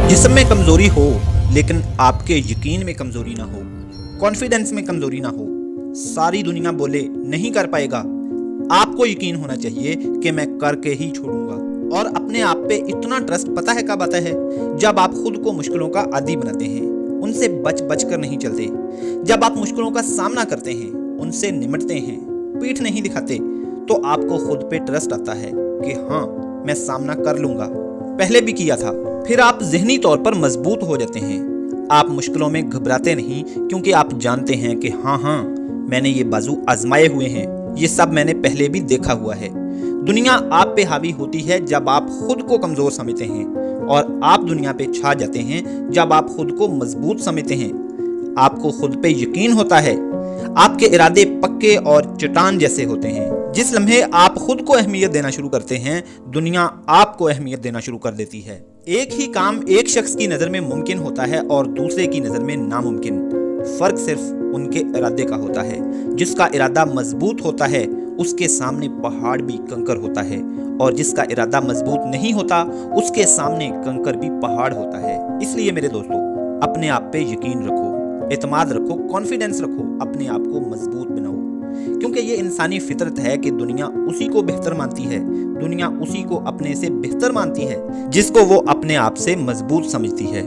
जिस्म में कमजोरी हो लेकिन आपके यकीन में कमजोरी ना हो, कॉन्फिडेंस में कमजोरी ना हो, सारी दुनिया बोले नहीं कर पाएगा, आपको यकीन होना चाहिए कि मैं करके ही छोड़ूंगा। और अपने आप पे इतना ट्रस्ट पता है कब आता है? जब आप खुद को मुश्किलों का आदी बनाते हैं, उनसे बच बच कर नहीं चलते। जब आप मुश्किलों का सामना करते हैं, उनसे निमटते हैं, पीठ नहीं दिखाते, तो आपको खुद पे ट्रस्ट आता है कि हाँ मैं सामना कर लूंगा, पहले भी किया था। फिर आप ज़हनी तौर पर मजबूत हो जाते हैं। आप मुश्किलों में घबराते नहीं, क्योंकि आप जानते हैं कि हाँ मैंने ये बाजू आजमाए हुए हैं, ये सब मैंने पहले भी देखा हुआ है। दुनिया आप पे हावी होती है जब आप खुद को कमज़ोर समझते हैं, और आप दुनिया पे छा जाते हैं जब आप खुद को मजबूत समझते हैं। आपको खुद पे यकीन होता है, आपके इरादे पक्के और चट्टान जैसे होते हैं। जिस लम्हे आप खुद को अहमियत देना शुरू करते हैं, दुनिया आपको अहमियत देना शुरू कर देती है। एक ही काम एक शख्स की नज़र में मुमकिन होता है और दूसरे की नज़र में नामुमकिन। फर्क सिर्फ उनके इरादे का होता है। जिसका इरादा मजबूत होता है, उसके सामने पहाड़ भी कंकर होता है, और जिसका इरादा मजबूत नहीं होता, उसके सामने कंकर भी पहाड़ होता है। इसलिए मेरे दोस्तों, अपने आप पे यकीन रखो, एतमाद रखो, कॉन्फिडेंस रखो, अपने आप को मजबूत बनाओ, क्योंकि ये इंसानी फितरत है कि दुनिया उसी को बेहतर मानती है, दुनिया उसी को अपने से बेहतर मानती है जिसको वो अपने आप से मजबूत समझती है।